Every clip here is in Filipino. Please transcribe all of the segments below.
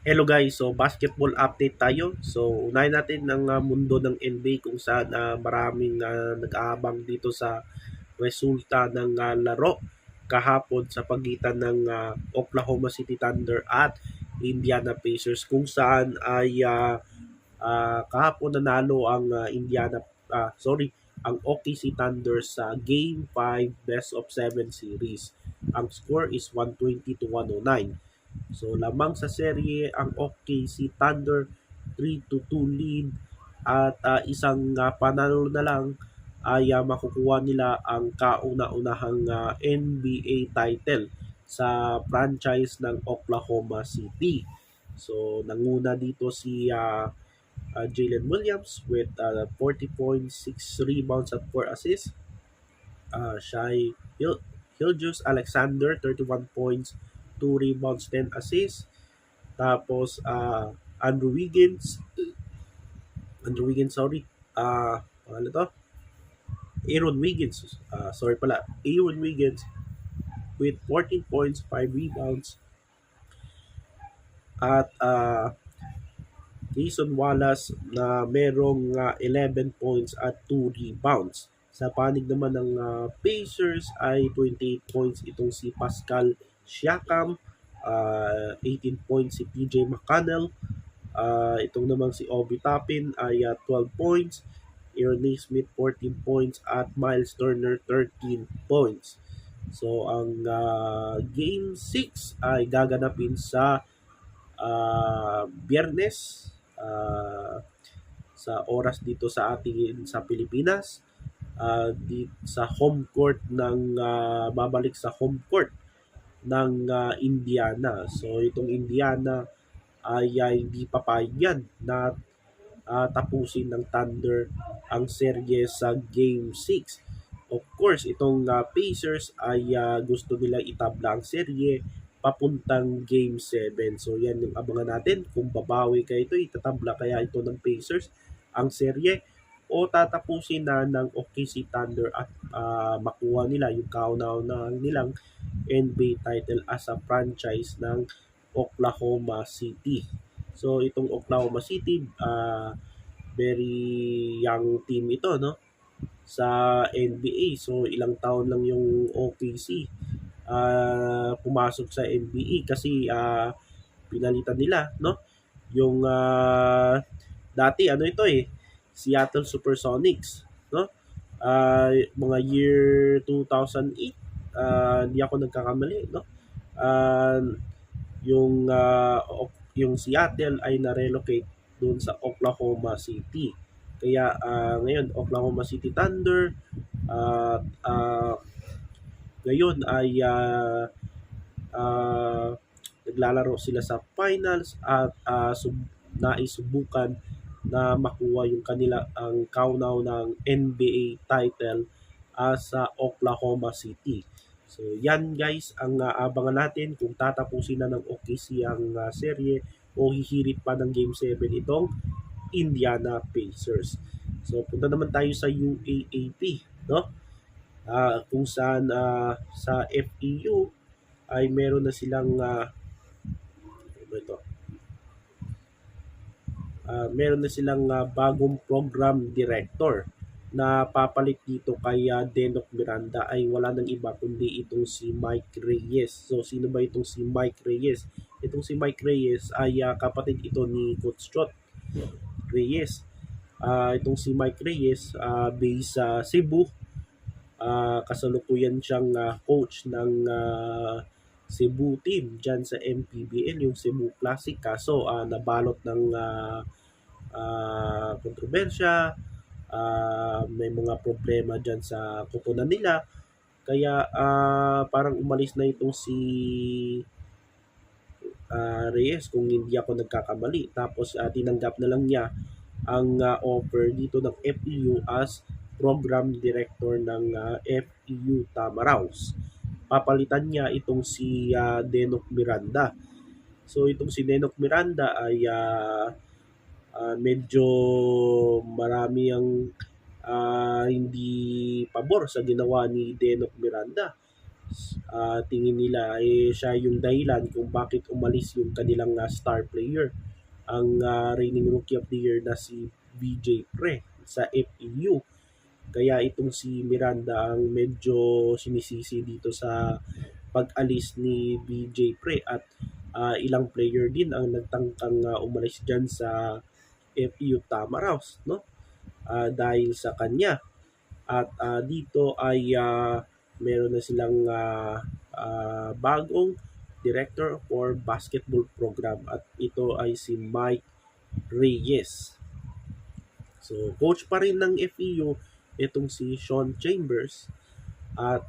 Hello guys, so basketball update tayo. So unahin natin ang mundo ng NBA kung saan maraming nag-aabang dito sa resulta ng laro kahapon sa pagitan ng Oklahoma City Thunder at Indiana Pacers kung saan ay kahapon nanalo ang ang OKC Thunder sa Game 5 Best of 7 series. Ang score is 120 to 109. So lamang sa serye ang OKC Thunder 3 to 2 lead at isang panalo na lang ay makukuha nila ang kauna-unahang NBA title sa franchise ng Oklahoma City. So nanguna dito si Jalen Williams with 40 points, 6 rebounds at 4 assists. Shai Hilgius Alexander 31 points, 2 rebounds, 10 assists. Tapos Andrew Wiggins, sorry. Ano to? Aaron Wiggins. Aaron Wiggins with 14 points, 5 rebounds. At Jason Wallace na merong 11 points at 2 rebounds. Sa panig naman ng Pacers ay 28 points itong si Pascal Siakam, 18 points si PJ McConnell, itong naman si Obi Toppin ay 12 points, Aaron Nesmith 14 points at Miles Turner 13 points. So ang Game 6 ay gaganapin sa Biyernes sa oras dito sa atin sa Pilipinas, sa home court ng babalik sa home court ng Indiana. So itong Indiana ay hindi papayag yan na tapusin ng Thunder ang serye sa Game 6. Of course, itong Pacers ay gusto nila itabla ang serye papuntang Game 7. So yan yung abangan natin kung babawi kaya ito, itatabla kaya ito ng Pacers ang serye o tatapusin na ng OKC Thunder at makuha nila yung kauna-unahan nilang NBA title as a franchise ng Oklahoma City. So itong Oklahoma City, very young team ito, no? Sa NBA. So ilang taon lang yung OKC pumasok sa NBA kasi pinalitan nila, no? Yung dati ano ito Seattle Supersonics, no? Mga year 2008, hindi ako nagkakamali, no? Uh, yung Seattle ay na-relocate doon sa Oklahoma City. Kaya ngayon Oklahoma City Thunder ngayon ay naglalaro sila sa finals at naisubukan na makuha yung kanila ang kaunaw ng NBA title sa Oklahoma City. So yan guys ang abangan natin kung tatapusin na ng OKC ang serye o hihirit pa ng Game 7 itong Indiana Pacers. So punta naman tayo sa UAAP, no? Kung saan sa FEU ay meron na silang meron na silang bagong program director na papalit dito kay Denok Miranda ay wala nang iba kundi itong si Mike Reyes. So sino ba itong si Mike Reyes? Itong si Mike Reyes ay kapatid ito ni Coach Trot Reyes. Itong si Mike Reyes based sa Cebu. Kasalukuyan siyang coach ng Cebu team dyan sa MPBL, yung Cebu Classic. Kaso nabalot ng kontrobersya, may mga problema dyan sa kupunan nila. Kaya parang umalis na itong si Reyes kung hindi ako nagkakamali. Tapos tinanggap na lang niya ang offer dito ng FEU as program director ng FEU Tamaraws. Papalitan niya itong si Denok Miranda. So itong si Denok Miranda ay medyo marami ang hindi pabor sa ginawa ni Denok Miranda. Tingin nila siya yung dahilan kung bakit umalis yung kanilang star player, ang reigning Rookie of the Year na si BJ Pre sa FEU. Kaya itong si Miranda ang medyo sinisisi dito sa pag-alis ni BJ Pre, at ilang player din ang nagtangkang umalis dyan sa FEU Tamaraws, no? Dahil sa kanya. At dito ay meron na silang bagong director for basketball program, at ito ay si Mike Reyes. So, coach pa rin ng FEU itong si Sean Chambers. At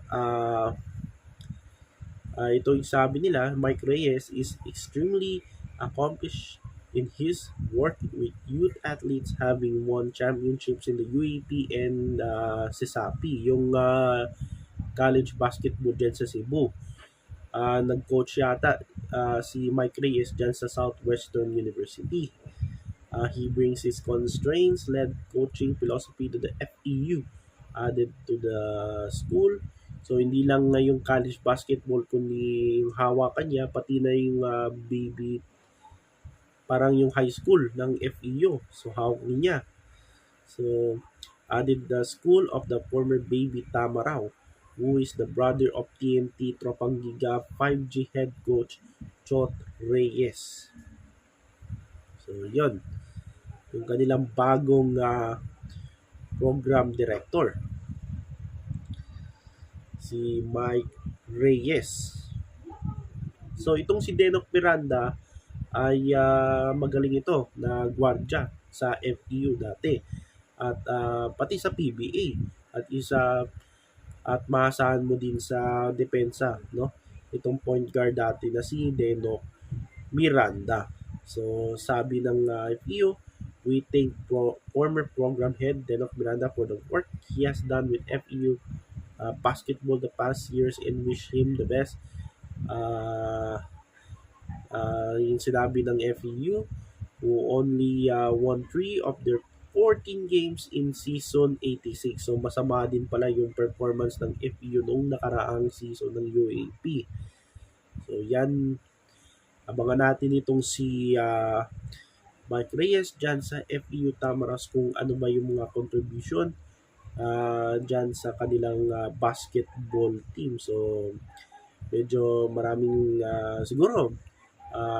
ito yung sabi nila, Mike Reyes is extremely accomplished in his work with youth athletes, having won championships in the UAP and CESAPI, yung college basketball dyan sa Cebu. Nag-coach yata si Mike Reyes dyan sa Southwestern University. He brings his constraints-led coaching philosophy to the FEU, added to the school. So, hindi lang yung college basketball kundi yung hawakan niya, pati na yung baby, parang yung high school ng FEU. So, hawak niya. So, added the school of the former baby Tamaraw, who is the brother of TNT Tropangiga 5G head coach Chot Reyes. So, yun. Yung kanilang bagong program director, si Mike Reyes. So, itong si Denok Miranda ay magaling ito na gwardya sa FEU dati, at pati sa PBA, at maasahan mo din sa depensa, no? Itong point guard dati na si Denok Miranda. So, sabi ng FEU, we thank former program head Denok Miranda for the work he has done with FEU basketball the past years and wish him the best. Yung sinabi ng FEU, who only won 3 of their 14 games in season 86. So, masama din pala yung performance ng FEU noong nakaraang season ng UAP. So, yan. Abangan natin itong si Mike Reyes dyan sa FEU Tamaraws, kung ano ba yung mga contribution dyan sa kanilang basketball team. So, medyo maraming siguro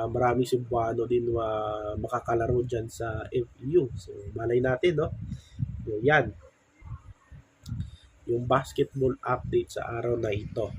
maraming Cebuano din makakalaro dyan sa FEU. So, malay natin, no? So, yan yung basketball update sa araw na ito.